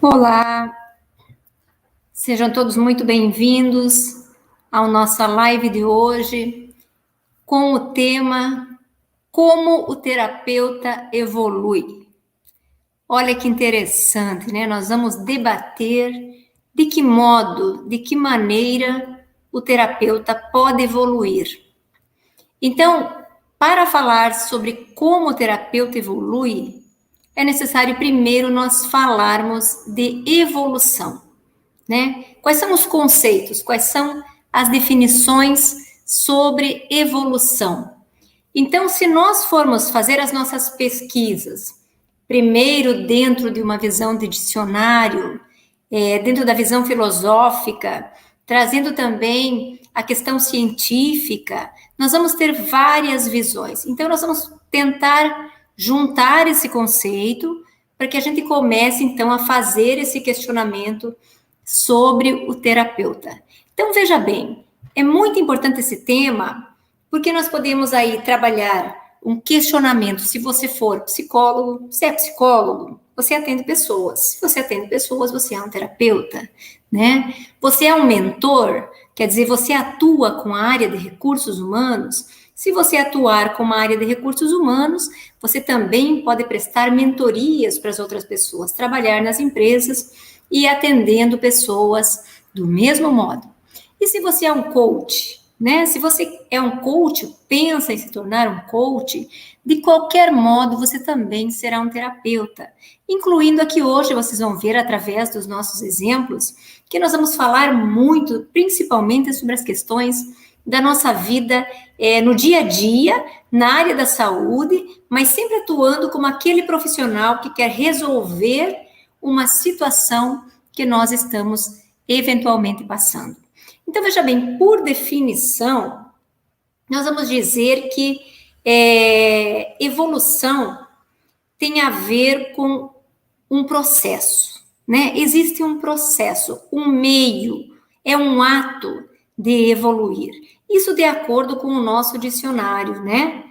Olá, sejam todos muito bem-vindos à nossa live de hoje com o tema Como o terapeuta evolui. Olha que interessante, né? Nós vamos debater de que modo, de que maneira o terapeuta pode evoluir. Então, para falar sobre como o terapeuta evolui, é necessário primeiro nós falarmos de evolução, né? Quais são os conceitos, quais são as definições sobre evolução? Então, se nós formos fazer as nossas pesquisas, primeiro dentro de uma visão de dicionário, dentro da visão filosófica, trazendo também a questão científica, nós vamos ter várias visões. Então, nós vamos tentar juntar esse conceito para que a gente comece, então, a fazer esse questionamento sobre o terapeuta. Então, veja bem, é muito importante esse tema, porque nós podemos aí trabalhar um questionamento. Se você for psicólogo, você é psicólogo, você atende pessoas. Se você atende pessoas, você é um terapeuta, né? Você é um mentor, quer dizer, você atua com a área de recursos humanos. Se você atuar com a área de recursos humanos, você também pode prestar mentorias para as outras pessoas, trabalhar nas empresas e atendendo pessoas do mesmo modo. E se você é um coach, né? Se você é um coach, pensa em se tornar um coach, de qualquer modo você também será um terapeuta. Incluindo aqui hoje, vocês vão ver através dos nossos exemplos, que nós vamos falar muito, principalmente sobre as questões da nossa vida no dia a dia, na área da saúde, mas sempre atuando como aquele profissional que quer resolver uma situação que nós estamos eventualmente passando. Então, veja bem, por definição, nós vamos dizer que evolução tem a ver com um processo, né? Existe um processo, um meio, é um ato de evoluir. Isso de acordo com o nosso dicionário, né?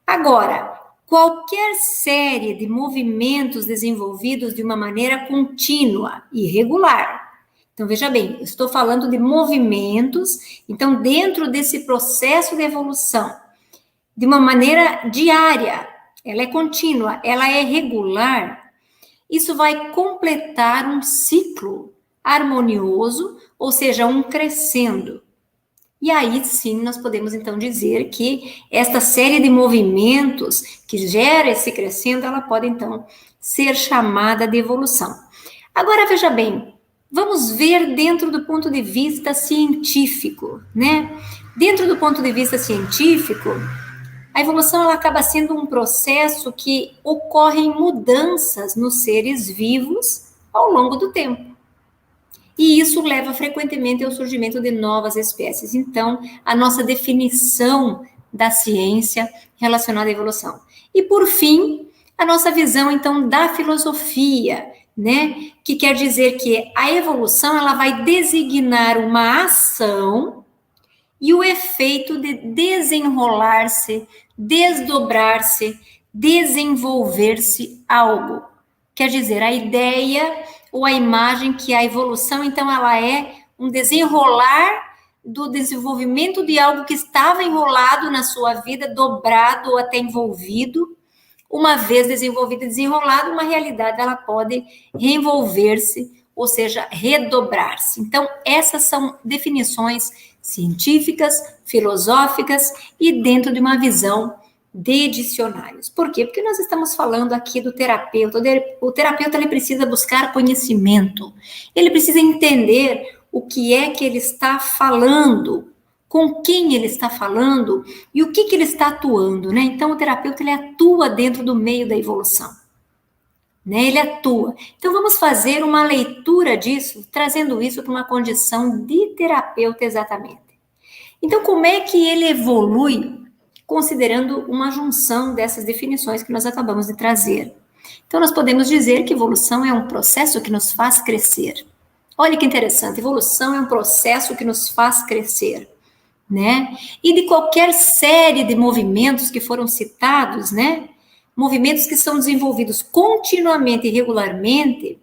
Agora, qualquer série de movimentos desenvolvidos de uma maneira contínua e regular. Então, veja bem, eu estou falando de movimentos, então, dentro desse processo de evolução, de uma maneira diária, ela é contínua, ela é regular, isso vai completar um ciclo harmonioso, ou seja, um crescendo. E aí sim nós podemos então dizer que esta série de movimentos que gera esse crescendo, ela pode então ser chamada de evolução. Agora veja bem, vamos ver dentro do ponto de vista científico, né? Dentro do ponto de vista científico, a evolução ela acaba sendo um processo que ocorrem mudanças nos seres vivos ao longo do tempo. E isso leva frequentemente ao surgimento de novas espécies. Então, a nossa definição da ciência relacionada à evolução. E, por fim, a nossa visão, então, da filosofia, né? Que quer dizer que a evolução, ela vai designar uma ação e o efeito de desenrolar-se, desdobrar-se, desenvolver-se algo. Quer dizer, a ideia ou a imagem que a evolução, então, ela é um desenrolar do desenvolvimento de algo que estava enrolado na sua vida, dobrado ou até envolvido. Uma vez desenvolvido e desenrolado, uma realidade, ela pode reenvolver-se, ou seja, redobrar-se. Então, essas são definições científicas, filosóficas e dentro de uma visão de dicionários. Por quê? Porque nós estamos falando aqui do terapeuta. O terapeuta ele precisa buscar conhecimento, ele precisa entender o que é que ele está falando, com quem ele está falando e o que ele está atuando, né? Então, o terapeuta ele atua dentro do meio da evolução, né? Ele atua. Então, vamos fazer uma leitura disso, trazendo isso para uma condição de terapeuta exatamente. Então, como é que ele evolui? Considerando uma junção dessas definições que nós acabamos de trazer. Então, nós podemos dizer que evolução é um processo que nos faz crescer. Olha que interessante, evolução é um processo que nos faz crescer, né? E de qualquer série de movimentos que foram citados, né? Movimentos que são desenvolvidos continuamente e regularmente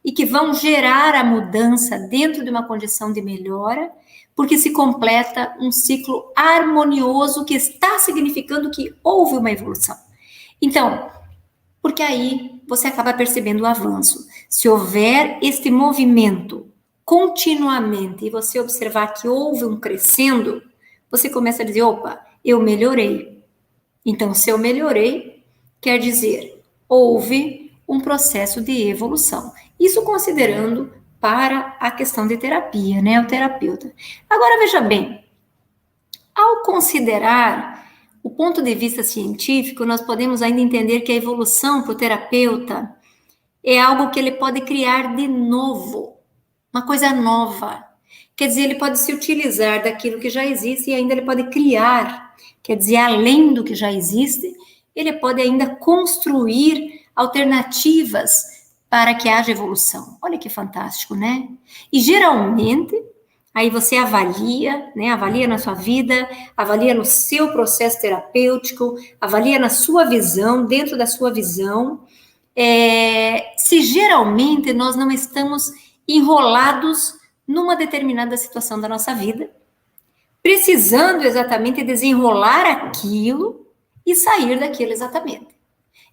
e que vão gerar a mudança dentro de uma condição de melhora, porque se completa um ciclo harmonioso que está significando que houve uma evolução. Então, porque aí você acaba percebendo o avanço. Se houver este movimento continuamente e você observar que houve um crescendo, você começa a dizer, opa, eu melhorei. Então, se eu melhorei, quer dizer, houve um processo de evolução. Isso considerando para a questão de terapia, né? O terapeuta. Agora, veja bem, ao considerar o ponto de vista científico, nós podemos ainda entender que a evolução para o terapeuta é algo que ele pode criar de novo, uma coisa nova. Quer dizer, ele pode se utilizar daquilo que já existe e ainda ele pode criar. Quer dizer, além do que já existe, ele pode ainda construir alternativas para que haja evolução. Olha que fantástico, né? E geralmente, aí você avalia, né? Avalia na sua vida, avalia no seu processo terapêutico, avalia na sua visão, dentro da sua visão, se geralmente nós não estamos enrolados numa determinada situação da nossa vida, precisando exatamente desenrolar aquilo e sair daquilo exatamente.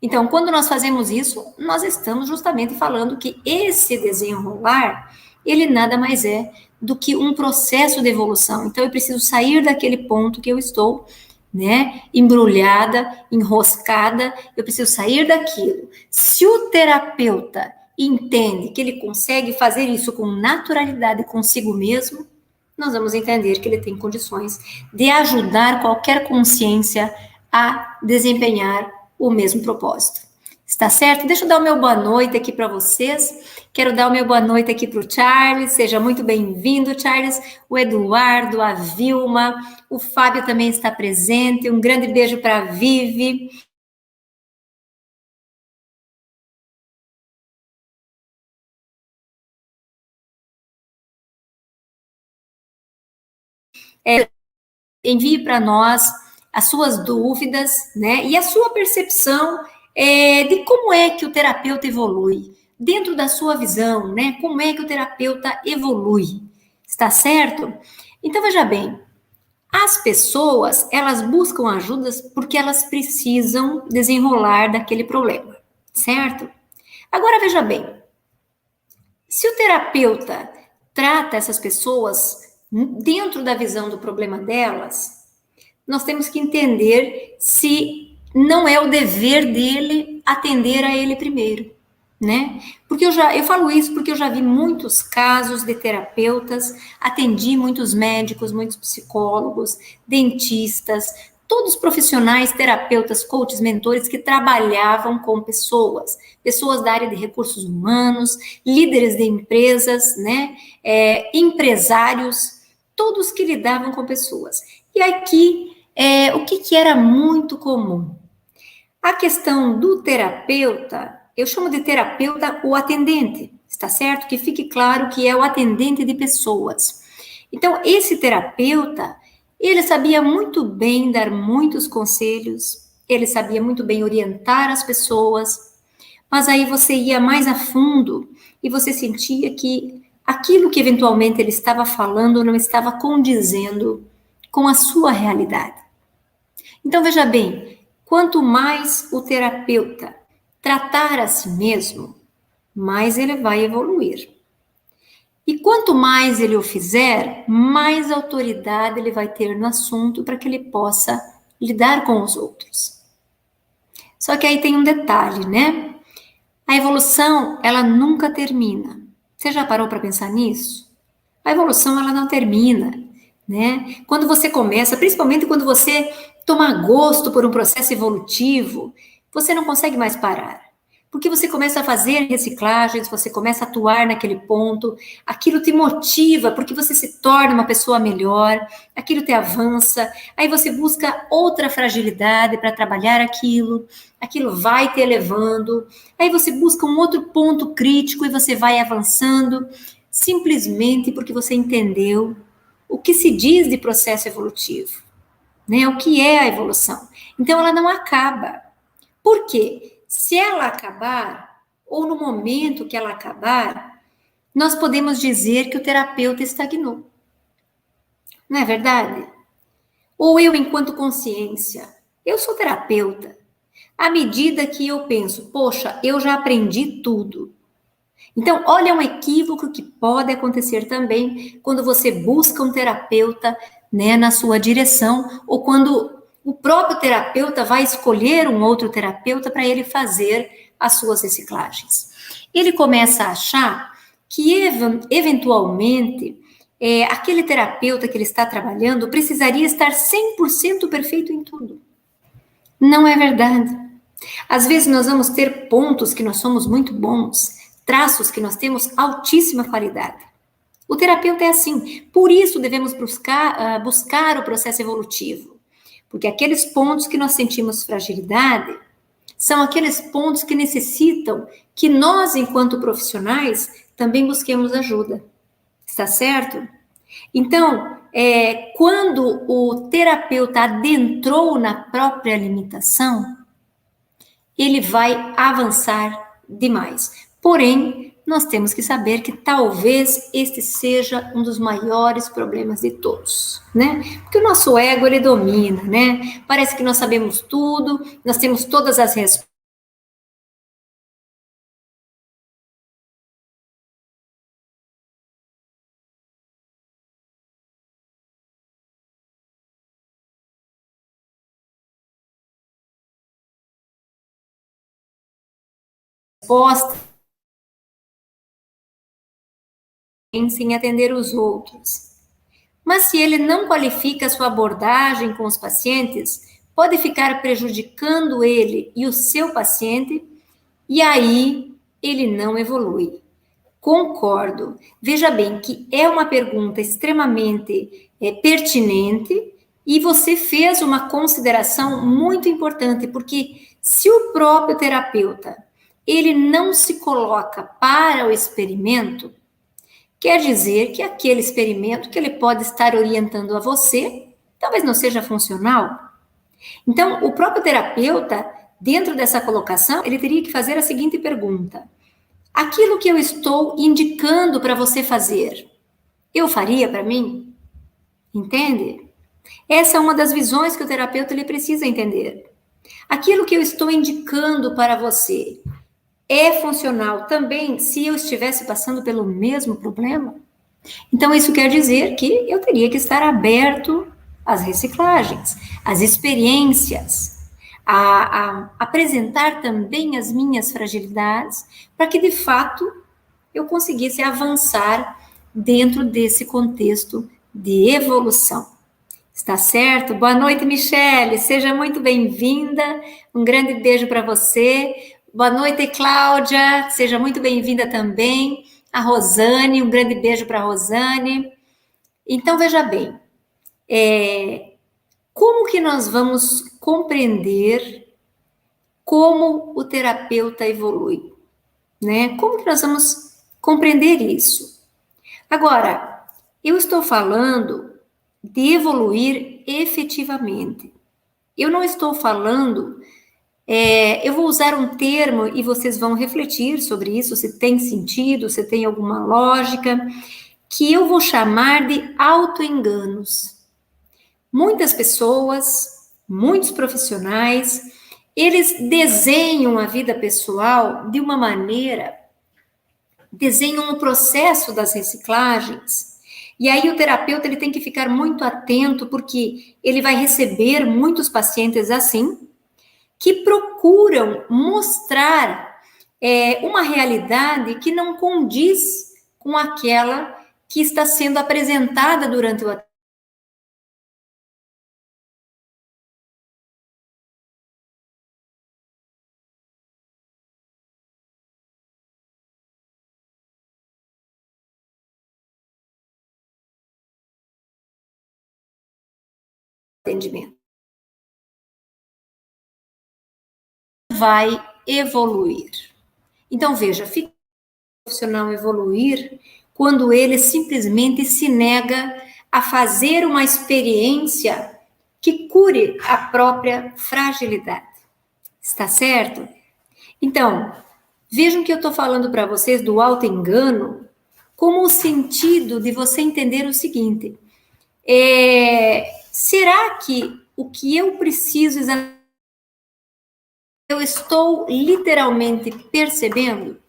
Então, quando nós fazemos isso, nós estamos justamente falando que esse desenrolar, ele nada mais é do que um processo de evolução. Então, eu preciso sair daquele ponto que eu estou, né, embrulhada, enroscada, eu preciso sair daquilo. Se o terapeuta entende que ele consegue fazer isso com naturalidade consigo mesmo, nós vamos entender que ele tem condições de ajudar qualquer consciência a desempenhar o mesmo propósito. Está certo? Deixa eu dar o meu boa noite aqui para vocês. Quero dar o meu boa noite aqui para o Charles. Seja muito bem-vindo, Charles. O Eduardo, a Vilma, o Fábio também está presente. Um grande beijo para a Vivi. Envie para nós as suas dúvidas, né? E a sua percepção de como é que o terapeuta evolui, dentro da sua visão, né? Como é que o terapeuta evolui, está certo? Então, veja bem, as pessoas, elas buscam ajudas porque elas precisam desenrolar daquele problema, certo? Agora, veja bem, se o terapeuta trata essas pessoas dentro da visão do problema delas, nós temos que entender se não é o dever dele atender a ele primeiro, né? Porque eu falo isso porque eu já vi muitos casos de terapeutas, atendi muitos médicos, muitos psicólogos, dentistas, todos profissionais, terapeutas, coaches, mentores que trabalhavam com pessoas, pessoas da área de recursos humanos, líderes de empresas, né? Empresários, todos que lidavam com pessoas. E aqui, o que era muito comum? A questão do terapeuta, eu chamo de terapeuta o atendente, está certo? Que fique claro que é o atendente de pessoas. Então, esse terapeuta, ele sabia muito bem dar muitos conselhos, ele sabia muito bem orientar as pessoas, mas aí você ia mais a fundo e você sentia que aquilo que eventualmente ele estava falando não estava condizendo com a sua realidade. Então, veja bem, quanto mais o terapeuta tratar a si mesmo, mais ele vai evoluir. E quanto mais ele o fizer, mais autoridade ele vai ter no assunto para que ele possa lidar com os outros. Só que aí tem um detalhe, né? A evolução, ela nunca termina. Você já parou para pensar nisso? A evolução, ela não termina, né? Quando você começa, principalmente quando você toma gosto por um processo evolutivo, você não consegue mais parar. Porque você começa a fazer reciclagens, você começa a atuar naquele ponto, aquilo te motiva, porque você se torna uma pessoa melhor, aquilo te avança, aí você busca outra fragilidade para trabalhar aquilo vai te elevando, aí você busca um outro ponto crítico e você vai avançando, simplesmente porque você entendeu o que se diz de processo evolutivo, né? O que é a evolução. Então, ela não acaba. Por quê? Se ela acabar, ou no momento que ela acabar, nós podemos dizer que o terapeuta estagnou. Não é verdade? Ou eu, enquanto consciência, eu sou terapeuta. À medida que eu penso, poxa, eu já aprendi tudo. Então, olha um equívoco que pode acontecer também quando você busca um terapeuta, né, na sua direção, ou quando o próprio terapeuta vai escolher um outro terapeuta para ele fazer as suas reciclagens. Ele começa a achar que, eventualmente, aquele terapeuta que ele está trabalhando precisaria estar 100% perfeito em tudo. Não é verdade. Às vezes nós vamos ter pontos que nós somos muito bons, traços que nós temos altíssima qualidade. O terapeuta é assim. Por isso devemos buscar o processo evolutivo. Porque aqueles pontos que nós sentimos fragilidade são aqueles pontos que necessitam que nós, enquanto profissionais, também busquemos ajuda. Está certo? Então, quando o terapeuta adentrou na própria limitação, ele vai avançar demais. Porém, nós temos que saber que talvez este seja um dos maiores problemas de todos, né? Porque o nosso ego, ele domina, né? Parece que nós sabemos tudo, nós temos todas as respostas sem atender os outros. Mas se ele não qualifica a sua abordagem com os pacientes, pode ficar prejudicando ele e o seu paciente, e aí ele não evolui. Concordo. Veja bem que é uma pergunta extremamente pertinente e você fez uma consideração muito importante, porque se o próprio terapeuta ele não se coloca para o experimento, quer dizer que aquele experimento que ele pode estar orientando a você, talvez não seja funcional. Então, o próprio terapeuta, dentro dessa colocação, ele teria que fazer a seguinte pergunta: aquilo que eu estou indicando para você fazer, eu faria para mim? Entende? Essa é uma das visões que o terapeuta ele precisa entender. Aquilo que eu estou indicando para você é funcional também se eu estivesse passando pelo mesmo problema? Então, isso quer dizer que eu teria que estar aberto às reciclagens, às experiências, a apresentar também as minhas fragilidades, para que, de fato, eu conseguisse avançar dentro desse contexto de evolução. Está certo? Boa noite, Michele. Seja muito bem-vinda. Um grande beijo para você. Boa noite, Cláudia. Seja muito bem-vinda também. A Rosane, um grande beijo para a Rosane. Então, veja bem, como que nós vamos compreender como o terapeuta evolui, né? Como que nós vamos compreender isso? Agora, eu estou falando de evoluir efetivamente. Eu não estou falando, eu vou usar um termo e vocês vão refletir sobre isso, se tem sentido, se tem alguma lógica, que eu vou chamar de autoenganos. Muitas pessoas, muitos profissionais, eles desenham a vida pessoal de uma maneira, desenham o processo das reciclagens. E aí o terapeuta ele tem que ficar muito atento, porque ele vai receber muitos pacientes assim, que procuram mostrar uma realidade que não condiz com aquela que está sendo apresentada durante o atendimento. Vai evoluir. Então, veja, fica o profissional evoluir quando ele simplesmente se nega a fazer uma experiência que cure a própria fragilidade. Está certo? Então, Vejam que eu estou falando para vocês do auto-engano como o sentido de você entender o seguinte: será que o que eu preciso eu estou literalmente percebendo?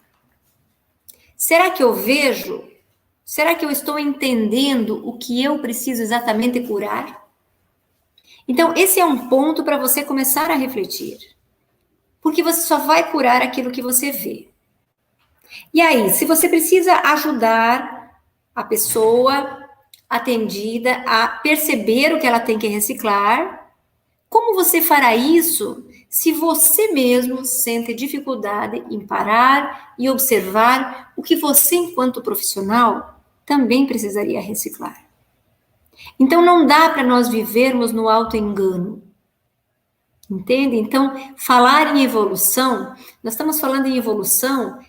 Será que eu vejo? Será que eu estou entendendo o que eu preciso exatamente curar? Então, esse é um ponto para você começar a refletir. Porque você só vai curar aquilo que você vê. E aí, se você precisa ajudar a pessoa atendida a perceber o que ela tem que reciclar, como você fará isso se você mesmo sente dificuldade em parar e observar o que você, enquanto profissional, também precisaria reciclar? Então, não dá para nós vivermos no auto-engano. Entende? Então, falar em evolução, nós estamos falando em evolução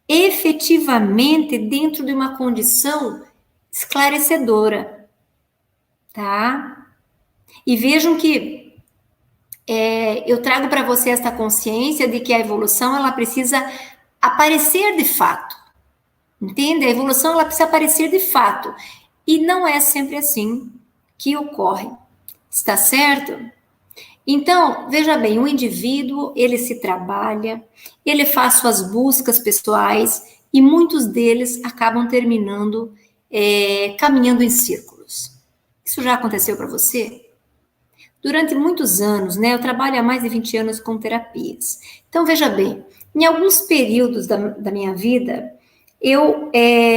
efetivamente dentro de uma condição esclarecedora, tá? E vejam que eu trago para você esta consciência de que a evolução, ela precisa aparecer de fato, entende? A evolução, ela precisa aparecer de fato, e não é sempre assim que ocorre, está certo? Então, veja bem, o indivíduo, ele se trabalha, ele faz suas buscas pessoais e muitos deles acabam terminando caminhando em círculos. Isso já aconteceu para você? Durante muitos anos, né, eu trabalho há mais de 20 anos com terapias. Então, veja bem, em alguns períodos da minha vida, eu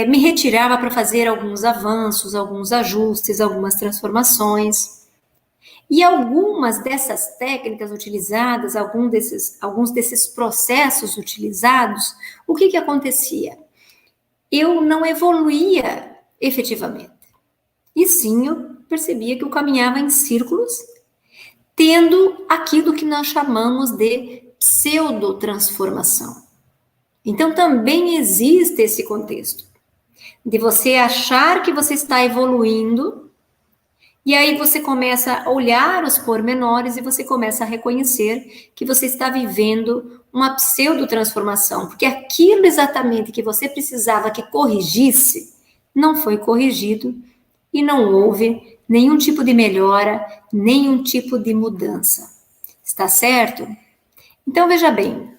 me retirava para fazer alguns avanços, alguns ajustes, algumas transformações. E algumas dessas técnicas utilizadas, alguns desses processos utilizados, o que acontecia? Eu não evoluía efetivamente. E sim, eu percebia que eu caminhava em círculos, tendo aquilo que nós chamamos de pseudotransformação. Então, também existe esse contexto de você achar que você está evoluindo. E aí você começa a olhar os pormenores e você começa a reconhecer que você está vivendo uma pseudo-transformação, porque aquilo exatamente que você precisava que corrigisse, não foi corrigido e não houve nenhum tipo de melhora, nenhum tipo de mudança. Está certo? Então, veja bem,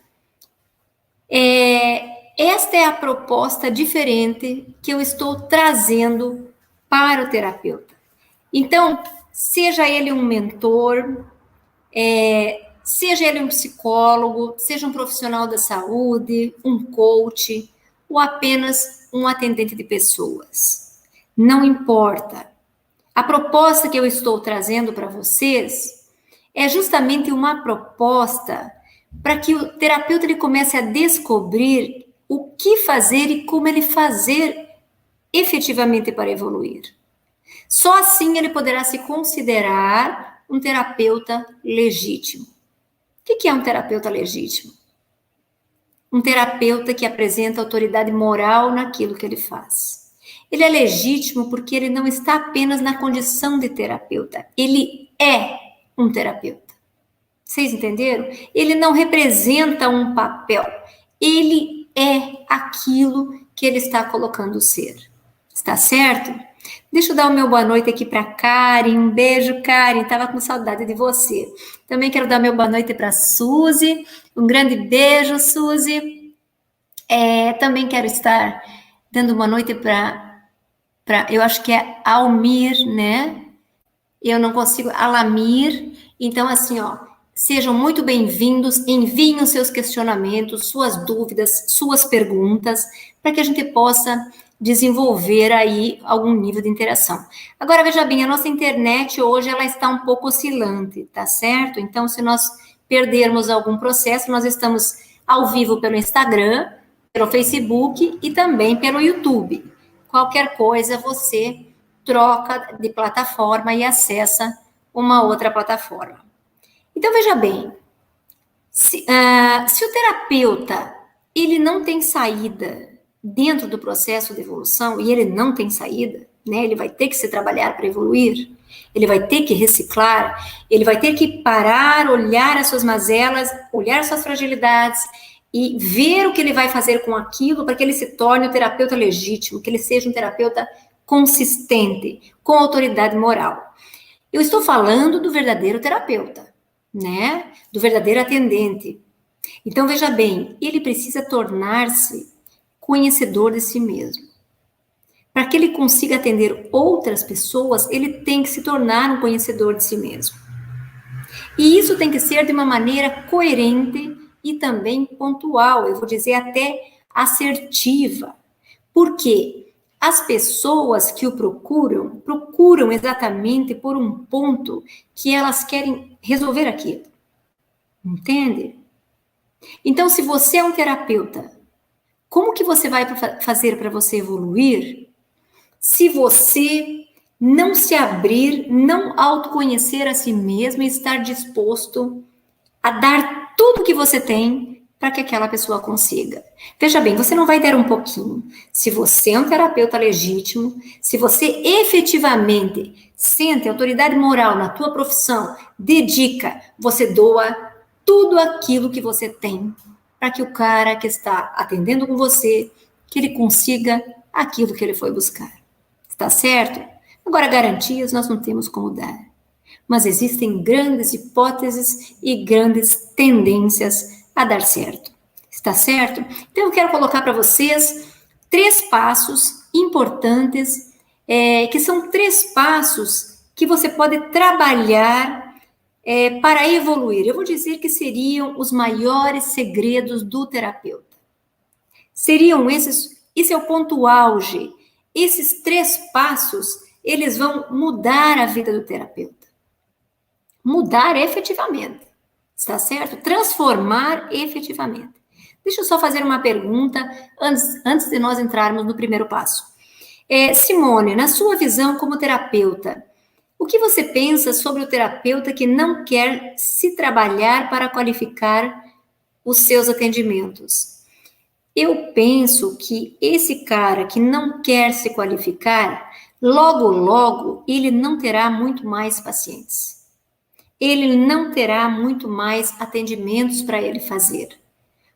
esta é a proposta diferente que eu estou trazendo para o terapeuta. Então, seja ele um mentor, seja ele um psicólogo, seja um profissional da saúde, um coach, ou apenas um atendente de pessoas. Não importa. A proposta que eu estou trazendo para vocês é justamente uma proposta para que o terapeuta ele comece a descobrir o que fazer e como ele fazer efetivamente para evoluir. Só assim ele poderá se considerar um terapeuta legítimo. O que é um terapeuta legítimo? Um terapeuta que apresenta autoridade moral naquilo que ele faz. Ele é legítimo porque ele não está apenas na condição de terapeuta, ele é um terapeuta. Vocês entenderam? Ele não representa um papel, ele é aquilo que ele está colocando ser. Está certo? Deixa eu dar o meu boa noite aqui para Karen. Um beijo, Karen. Tava com saudade de você. Também quero dar meu boa noite para Suzy. Um grande beijo, Suzy. Também quero estar dando uma noite para eu acho que é Almir, né? Eu não consigo, Alamir. Então, assim, ó, sejam muito bem-vindos. Enviem os seus questionamentos, suas dúvidas, suas perguntas, para que a gente possa desenvolver aí algum nível de interação. Agora, veja bem, a nossa internet hoje, ela está um pouco oscilante, tá certo? Então, se nós perdermos algum processo, nós estamos ao vivo pelo Instagram, pelo Facebook e também pelo YouTube. Qualquer coisa, você troca de plataforma e acessa uma outra plataforma. Então, veja bem, se o terapeuta, ele não tem saída dentro do processo de evolução, e ele não tem saída, né? Ele vai ter que se trabalhar para evoluir, ele vai ter que reciclar, ele vai ter que parar, olhar as suas mazelas, olhar as suas fragilidades e ver o que ele vai fazer com aquilo para que ele se torne o terapeuta legítimo, que ele seja um terapeuta consistente, com autoridade moral. Eu estou falando do verdadeiro terapeuta, né? Do verdadeiro atendente. Então, veja bem, ele precisa tornar-se conhecedor de si mesmo. Para que ele consiga atender outras pessoas, ele tem que se tornar um conhecedor de si mesmo. E isso tem que ser de uma maneira coerente e também pontual, eu vou dizer até assertiva. Por quê? As pessoas que o procuram exatamente por um ponto que elas querem resolver aquilo. Entende? Então, se você é um terapeuta, como que você vai fazer para você evoluir se você não se abrir, não autoconhecer a si mesmo e estar disposto a dar tudo que você tem para que aquela pessoa consiga? Veja bem, você não vai dar um pouquinho. Se você é um terapeuta legítimo, se você efetivamente sente autoridade moral na tua profissão, dedica, você doa tudo aquilo que você tem para que o cara que está atendendo com você, que ele consiga aquilo que ele foi buscar. Está certo? Agora, garantias nós não temos como dar. Mas existem grandes hipóteses e grandes tendências a dar certo. Está certo? Então, eu quero colocar para vocês 3 passos importantes, que são 3 passos que você pode trabalhar para evoluir. Eu vou dizer que seriam os maiores segredos do terapeuta. Seriam esse é o ponto auge. Esses 3 passos, eles vão mudar a vida do terapeuta. Mudar efetivamente, está certo? Transformar efetivamente. Deixa eu só fazer uma pergunta antes de nós entrarmos no primeiro passo. Simone, na sua visão como terapeuta, o que você pensa sobre o terapeuta que não quer se trabalhar para qualificar os seus atendimentos? Eu penso que esse cara que não quer se qualificar, logo, logo, ele não terá muito mais pacientes. Ele não terá muito mais atendimentos para ele fazer.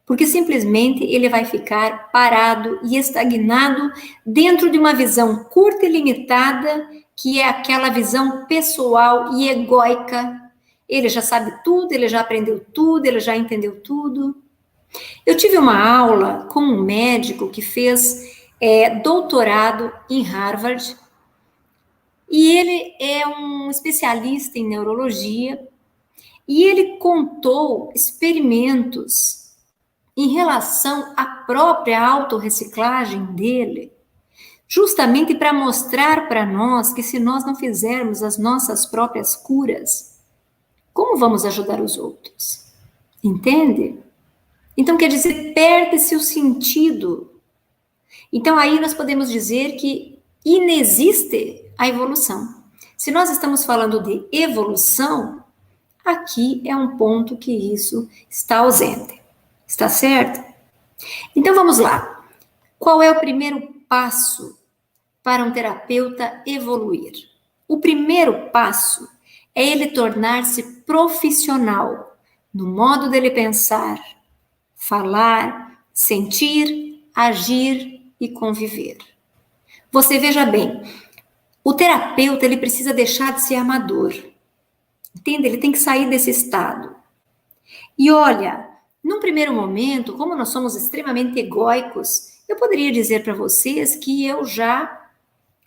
Porque simplesmente ele vai ficar parado e estagnado dentro de uma visão curta e limitada, que é aquela visão pessoal e egóica. Ele já sabe tudo, ele já aprendeu tudo, ele já entendeu tudo. Eu tive uma aula com um médico que fez doutorado em Harvard e ele é um especialista em neurologia e ele contou experimentos em relação à própria autorreciclagem dele, justamente para mostrar para nós que se nós não fizermos as nossas próprias curas, como vamos ajudar os outros? Entende? Então, quer dizer, perde-se o sentido. Então, aí nós podemos dizer que inexiste a evolução. Se nós estamos falando de evolução, aqui é um ponto que isso está ausente. Está certo? Então, vamos lá. Qual é o primeiro passo para um terapeuta evoluir? O primeiro passo é ele tornar-se profissional no modo dele pensar, falar, sentir, agir e conviver. Você veja bem, o terapeuta ele precisa deixar de ser amador. Entende? Ele tem que sair desse estado. E olha, num primeiro momento, como nós somos extremamente egóicos, eu poderia dizer para vocês que eu já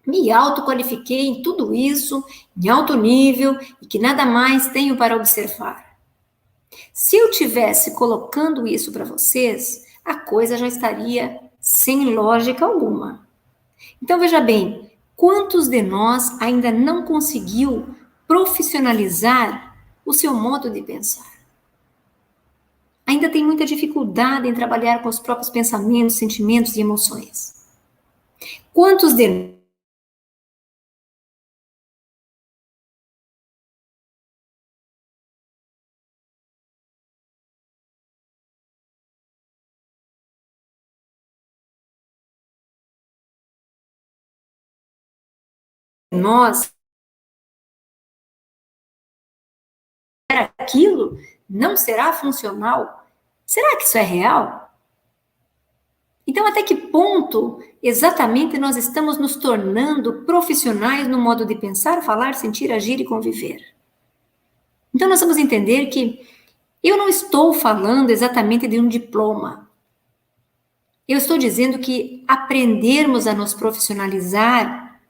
me autoqualifiquei em tudo isso, em alto nível, e que nada mais tenho para observar. Se eu tivesse colocando isso para vocês, a coisa já estaria sem lógica alguma. Então, veja bem, quantos de nós ainda não conseguiu profissionalizar o seu modo de pensar? Ainda tem muita dificuldade em trabalhar com os próprios pensamentos, sentimentos e emoções. Quantos de nós aquilo não será funcional Será que isso é real? Então, até que ponto exatamente nós estamos nos tornando profissionais no modo de pensar, falar, sentir, agir e conviver? Então, nós vamos entender que eu não estou falando exatamente de um diploma. Eu estou dizendo que aprendermos a nos profissionalizar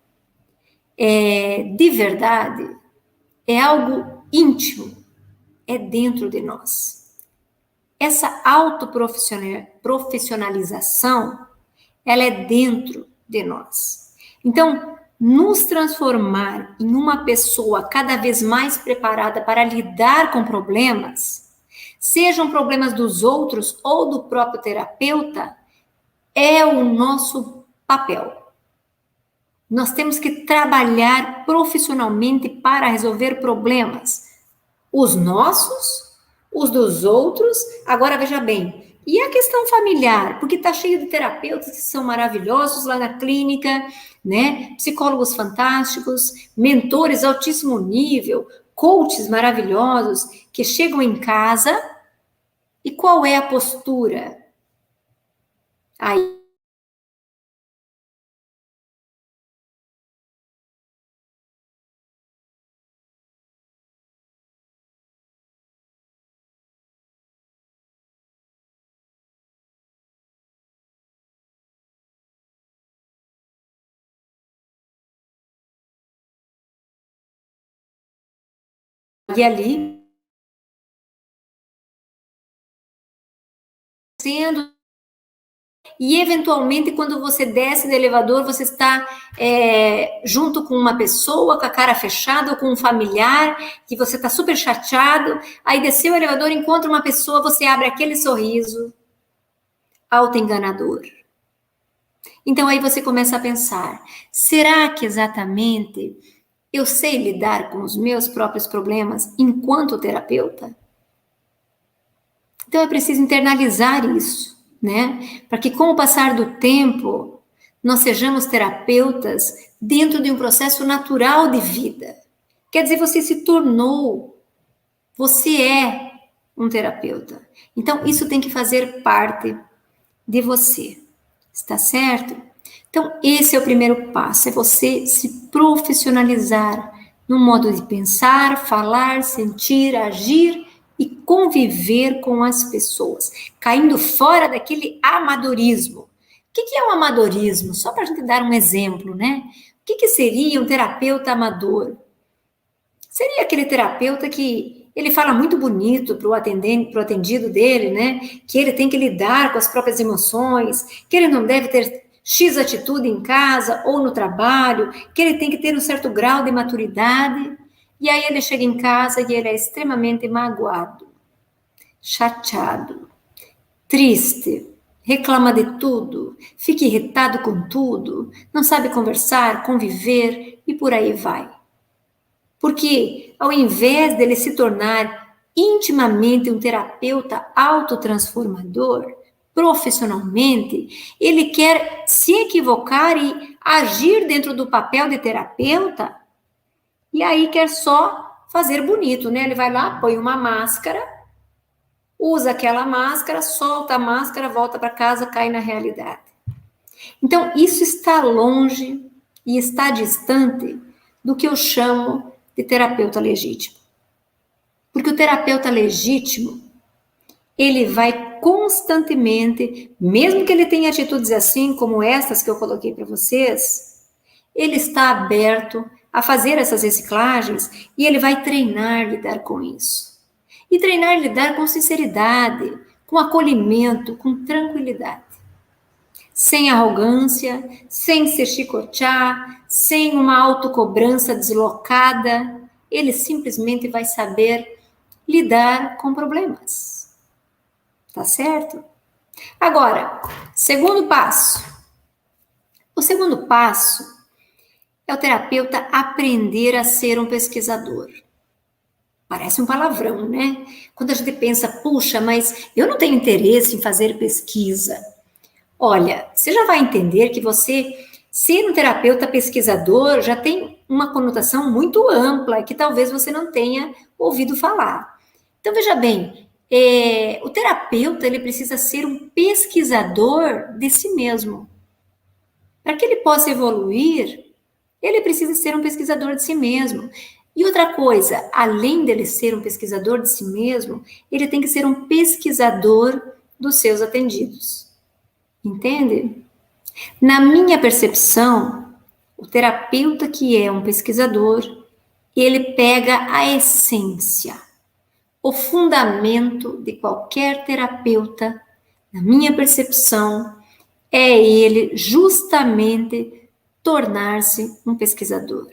de verdade é algo íntimo, é dentro de nós. Essa autoprofissionalização, ela é dentro de nós. Então, nos transformar em uma pessoa cada vez mais preparada para lidar com problemas, sejam problemas dos outros ou do próprio terapeuta, é o nosso papel. Nós temos que trabalhar profissionalmente para resolver problemas, os nossos, os dos outros. Agora veja bem, e a questão familiar? Porque está cheio de terapeutas que são maravilhosos lá na clínica, né? Psicólogos fantásticos, mentores altíssimo nível, coaches maravilhosos que chegam em casa e qual é a postura? Aí ali sendo. E, eventualmente, quando você desce do elevador, você está junto com uma pessoa, com a cara fechada, ou com um familiar, que você está super chateado. Aí, desceu o elevador, encontra uma pessoa, você abre aquele sorriso autoenganador. Então, aí você começa a pensar, será que exatamente eu sei lidar com os meus próprios problemas enquanto terapeuta? Então, é preciso internalizar isso, né? Para que, com o passar do tempo, nós sejamos terapeutas dentro de um processo natural de vida. Quer dizer, você se tornou, você é um terapeuta. Então, isso tem que fazer parte de você. Está certo? Então, esse é o primeiro passo, é você se profissionalizar no modo de pensar, falar, sentir, agir e conviver com as pessoas, caindo fora daquele amadorismo. O que é o amadorismo? Só para a gente dar um exemplo, né? O que seria um terapeuta amador? Seria aquele terapeuta que ele fala muito bonito para o atendido dele, né? Que ele tem que lidar com as próprias emoções, que ele não deve ter X atitude em casa ou no trabalho, que ele tem que ter um certo grau de maturidade. E aí ele chega em casa e ele é extremamente magoado, chateado, triste, reclama de tudo, fica irritado com tudo, não sabe conversar, conviver e por aí vai. Porque ao invés dele se tornar intimamente um terapeuta autotransformador, profissionalmente, ele quer se equivocar e agir dentro do papel de terapeuta, e aí quer só fazer bonito, né? Ele vai lá, põe uma máscara, usa aquela máscara, solta a máscara, volta para casa, cai na realidade. Então, isso está longe e está distante do que eu chamo de terapeuta legítimo. Porque o terapeuta legítimo, ele vai constantemente, mesmo que ele tenha atitudes assim, como estas que eu coloquei para vocês, ele está aberto a fazer essas reciclagens e ele vai treinar lidar com isso. E treinar lidar com sinceridade, com acolhimento, com tranquilidade. Sem arrogância, sem se chicotear, sem uma autocobrança deslocada, ele simplesmente vai saber lidar com problemas. Tá certo? Agora, segundo passo. O segundo passo é o terapeuta aprender a ser um pesquisador. Parece um palavrão, né? Quando a gente pensa, puxa, mas eu não tenho interesse em fazer pesquisa. Olha, você já vai entender que você, ser um terapeuta pesquisador, já tem uma conotação muito ampla que talvez você não tenha ouvido falar. Então, veja bem, O terapeuta, ele precisa ser um pesquisador de si mesmo. Para que ele possa evoluir, ele precisa ser um pesquisador de si mesmo. E outra coisa, além dele ser um pesquisador de si mesmo, ele tem que ser um pesquisador dos seus atendidos. Entende? Na minha percepção, o terapeuta que é um pesquisador, ele pega a essência, o fundamento de qualquer terapeuta, na minha percepção, é ele justamente tornar-se um pesquisador,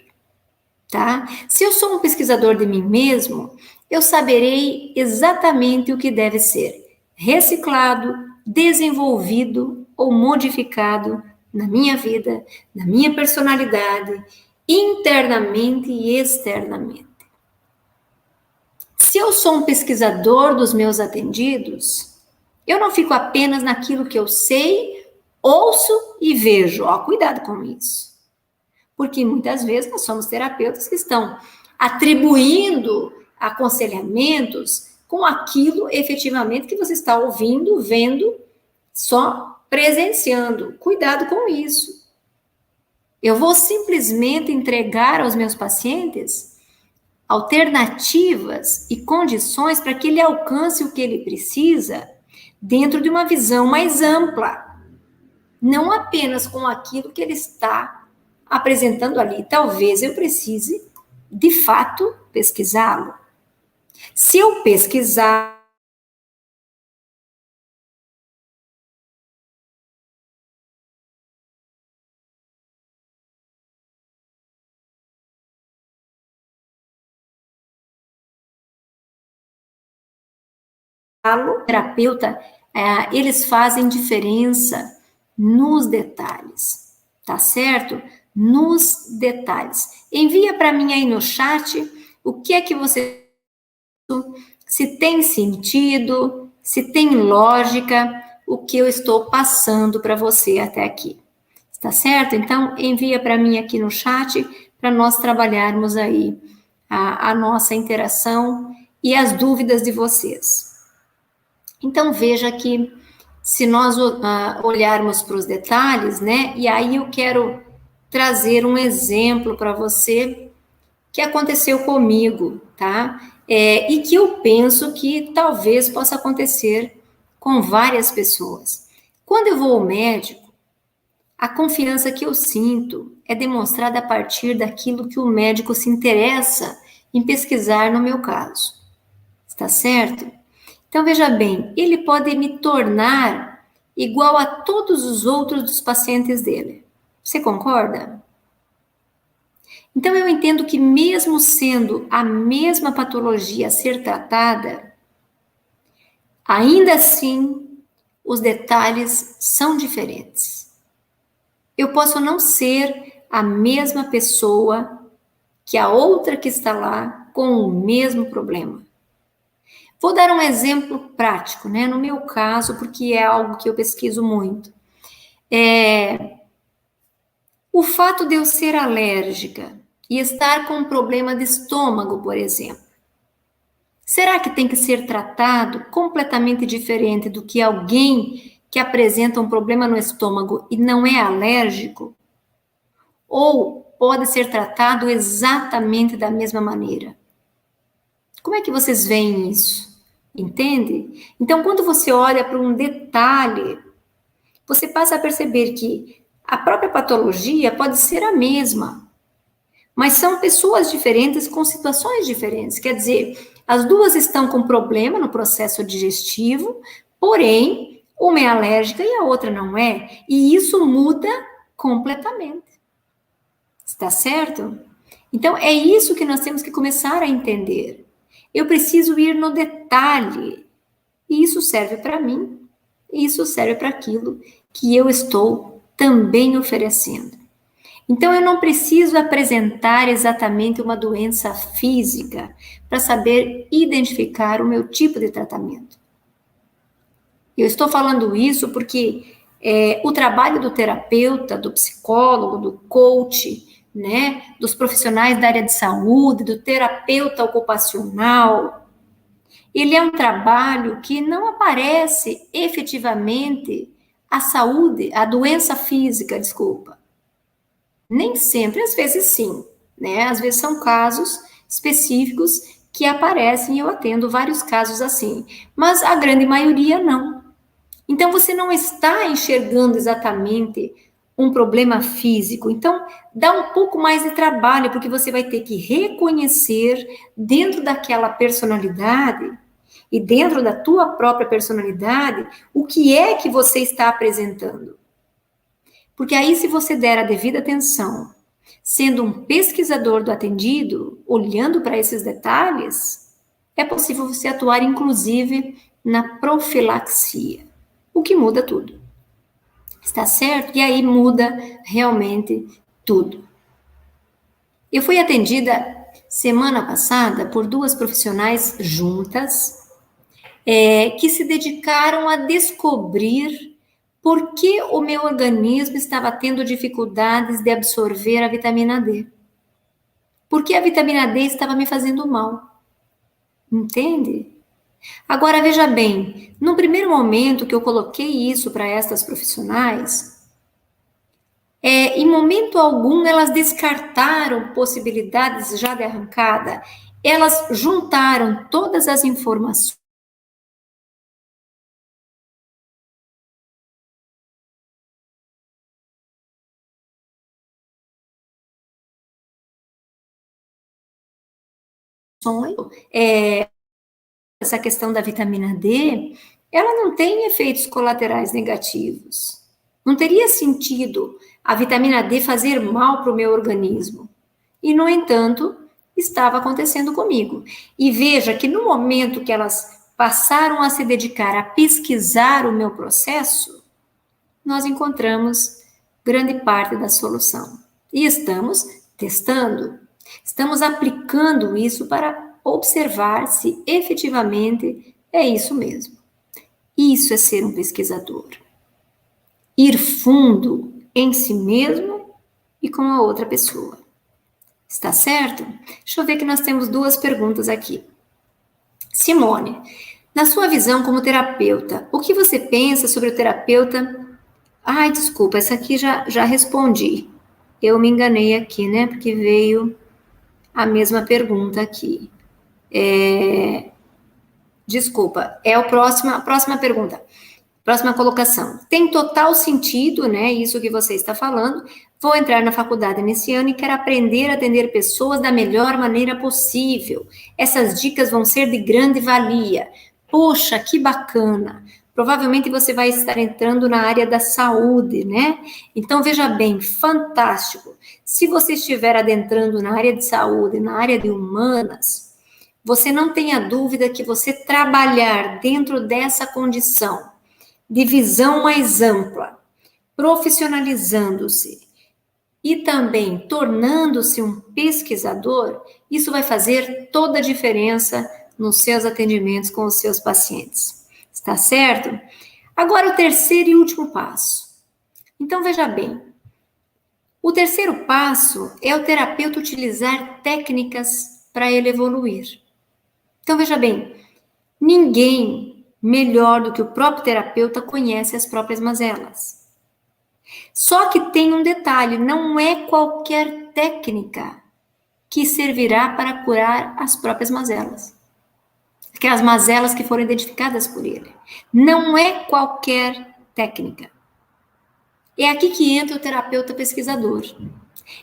tá? Se eu sou um pesquisador de mim mesmo, eu saberei exatamente o que deve ser reciclado, desenvolvido ou modificado na minha vida, na minha personalidade, internamente e externamente. Se eu sou um pesquisador dos meus atendidos, eu não fico apenas naquilo que eu sei, ouço e vejo. Ó, cuidado com isso. Porque muitas vezes nós somos terapeutas que estão atribuindo aconselhamentos com aquilo efetivamente que você está ouvindo, vendo, só presenciando. Cuidado com isso. Eu vou simplesmente entregar aos meus pacientes alternativas e condições para que ele alcance o que ele precisa dentro de uma visão mais ampla, não apenas com aquilo que ele está apresentando ali. Talvez eu precise, de fato, pesquisá-lo. Se eu pesquisar, o terapeuta, eles fazem diferença nos detalhes, tá certo? Nos detalhes. Envia para mim aí no chat o que é que você, se tem sentido, se tem lógica, o que eu estou passando para você até aqui. Tá certo? Então, envia para mim aqui no chat para nós trabalharmos aí a nossa interação e as dúvidas de vocês. Então, veja que se nós olharmos para os detalhes, né? E aí eu quero trazer um exemplo para você que aconteceu comigo, tá? E que eu penso que talvez possa acontecer com várias pessoas. Quando eu vou ao médico, a confiança que eu sinto é demonstrada a partir daquilo que o médico se interessa em pesquisar no meu caso. Está certo? Então, veja bem, ele pode me tornar igual a todos os outros dos pacientes dele. Você concorda? Então, eu entendo que mesmo sendo a mesma patologia a ser tratada, ainda assim, os detalhes são diferentes. Eu posso não ser a mesma pessoa que a outra que está lá com o mesmo problema. Vou dar um exemplo prático, né? No meu caso, porque é algo que eu pesquiso muito. O fato de eu ser alérgica e estar com um problema de estômago, por exemplo, será que tem que ser tratado completamente diferente do que alguém que apresenta um problema no estômago e não é alérgico? Ou pode ser tratado exatamente da mesma maneira? Como é que vocês veem isso? Entende? Então, quando você olha para um detalhe, você passa a perceber que a própria patologia pode ser a mesma, mas são pessoas diferentes com situações diferentes. Quer dizer, as duas estão com problema no processo digestivo, porém, uma é alérgica e a outra não é, e isso muda completamente. Está certo? Então, é isso que nós temos que começar a entender. Eu preciso ir no detalhe. E isso serve para mim, e isso serve para aquilo que eu estou também oferecendo. Então, eu não preciso apresentar exatamente uma doença física para saber identificar o meu tipo de tratamento. Eu estou falando isso porque o trabalho do terapeuta, do psicólogo, do coach, né, dos profissionais da área de saúde, do terapeuta ocupacional, ele é um trabalho que não aparece efetivamente a saúde, a doença física, desculpa. Nem sempre, às vezes sim, né? Às vezes são casos específicos que aparecem e eu atendo vários casos assim, mas a grande maioria não. Então você não está enxergando exatamente um problema físico. Então dá um pouco mais de trabalho, porque você vai ter que reconhecer dentro daquela personalidade e dentro da tua própria personalidade o que é que você está apresentando. Porque aí, se você der a devida atenção, sendo um pesquisador do atendido, olhando para esses detalhes, é possível você atuar, inclusive, na profilaxia, o que muda tudo. Está certo? E aí muda realmente tudo. Eu fui atendida semana passada por duas profissionais juntas, que se dedicaram a descobrir por que o meu organismo estava tendo dificuldades de absorver a vitamina D. Porque a vitamina D estava me fazendo mal. Entende? Agora, veja bem, no primeiro momento que eu coloquei isso para estas profissionais, em momento algum elas descartaram possibilidades já de arrancada, elas juntaram todas as informações essa questão da vitamina D, ela não tem efeitos colaterais negativos. Não teria sentido a vitamina D fazer mal para o meu organismo. E, no entanto, estava acontecendo comigo. E veja que no momento que elas passaram a se dedicar a pesquisar o meu processo, nós encontramos grande parte da solução. E estamos testando, estamos aplicando isso para observar se efetivamente é isso mesmo. Isso é ser um pesquisador. Ir fundo em si mesmo e com a outra pessoa. Está certo? Deixa eu ver que nós temos duas perguntas aqui. Simone, na sua visão como terapeuta, o que você pensa sobre o terapeuta? Ai, desculpa, essa aqui já respondi. Eu me enganei aqui, né? Porque veio a mesma pergunta aqui. Desculpa, é a próxima pergunta. Próxima colocação. Tem total sentido, né? Isso que você está falando. Vou entrar na faculdade nesse ano e quero aprender a atender pessoas da melhor maneira possível. Essas dicas vão ser de grande valia. Poxa, que bacana. Provavelmente você vai estar entrando na área da saúde, né? Então, veja bem, fantástico. Se você estiver adentrando na área de saúde, na área de humanas, você não tenha dúvida que você trabalhar dentro dessa condição de visão mais ampla, profissionalizando-se e também tornando-se um pesquisador, isso vai fazer toda a diferença nos seus atendimentos com os seus pacientes. Está certo? Agora, o terceiro e último passo. Então, veja bem. O terceiro passo é o terapeuta utilizar técnicas para ele evoluir. Então, veja bem, ninguém melhor do que o próprio terapeuta conhece as próprias mazelas. Só que tem um detalhe, não é qualquer técnica que servirá para curar as próprias mazelas. Aquelas mazelas que foram identificadas por ele. Não é qualquer técnica. É aqui que entra o terapeuta pesquisador.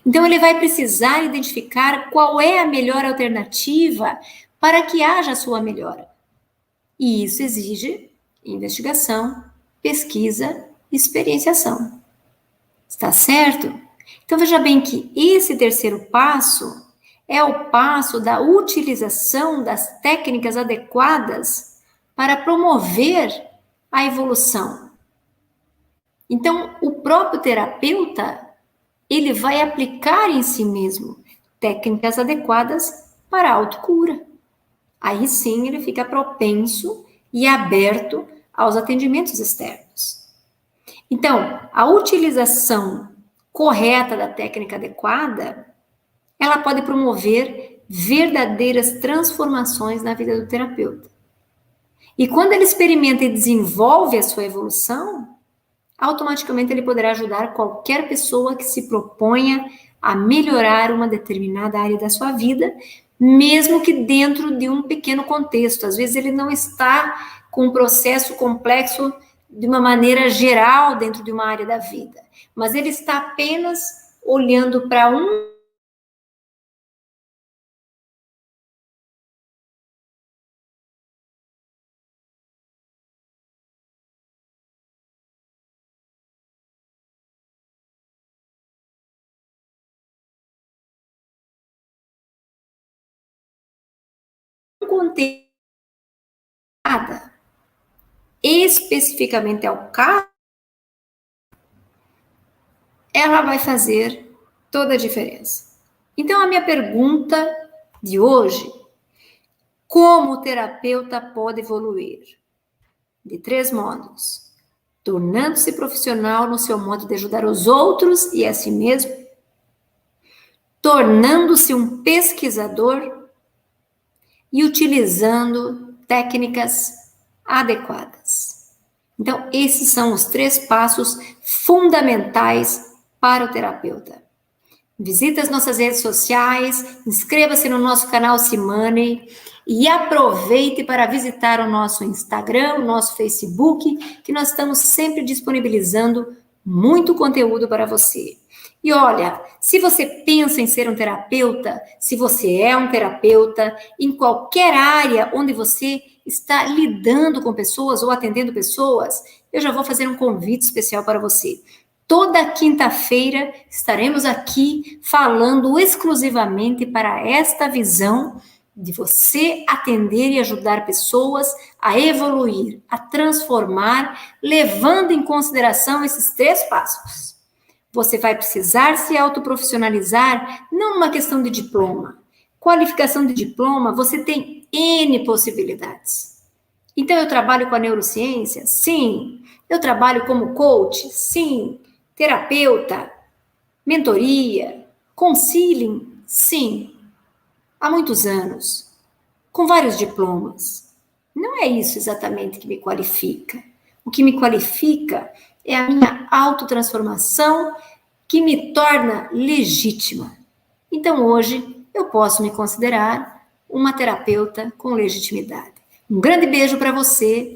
Então, ele vai precisar identificar qual é a melhor alternativa para que haja a sua melhora. E isso exige investigação, pesquisa e experienciação. Está certo? Então, veja bem que esse terceiro passo é o passo da utilização das técnicas adequadas para promover a evolução. Então, o próprio terapeuta, ele vai aplicar em si mesmo técnicas adequadas para a autocura. Aí sim ele fica propenso e aberto aos atendimentos externos. Então, a utilização correta da técnica adequada, ela pode promover verdadeiras transformações na vida do terapeuta. E quando ele experimenta e desenvolve a sua evolução, automaticamente ele poderá ajudar qualquer pessoa que se proponha a melhorar uma determinada área da sua vida, mesmo que dentro de um pequeno contexto. Às vezes ele não está com um processo complexo de uma maneira geral dentro de uma área da vida, mas ele está apenas olhando para um contexto especificamente ao caso, ela vai fazer toda a diferença. Então, a minha pergunta de hoje: como o terapeuta pode evoluir? De 3 modos: tornando-se profissional no seu modo de ajudar os outros e a si mesmo, tornando-se um pesquisador e utilizando técnicas adequadas. Então, esses são os 3 passos fundamentais para o terapeuta. Visite as nossas redes sociais, inscreva-se no nosso canal Simone e aproveite para visitar o nosso Instagram, o nosso Facebook, que nós estamos sempre disponibilizando muito conteúdo para você. E olha, se você pensa em ser um terapeuta, se você é um terapeuta, em qualquer área onde você está lidando com pessoas ou atendendo pessoas, eu já vou fazer um convite especial para você. Toda quinta-feira estaremos aqui falando exclusivamente para esta visão de você atender e ajudar pessoas a evoluir, a transformar, levando em consideração esses 3 passos. Você vai precisar se autoprofissionalizar, não numa questão de diploma. Qualificação de diploma, você tem N possibilidades. Então, eu trabalho com a neurociência? Sim. Eu trabalho como coach? Sim. Terapeuta? Mentoria? Counseling? Sim. Há muitos anos. Com vários diplomas. Não é isso exatamente que me qualifica. O que me qualifica é a minha autotransformação que me torna legítima. Então, hoje, eu posso me considerar uma terapeuta com legitimidade. Um grande beijo para você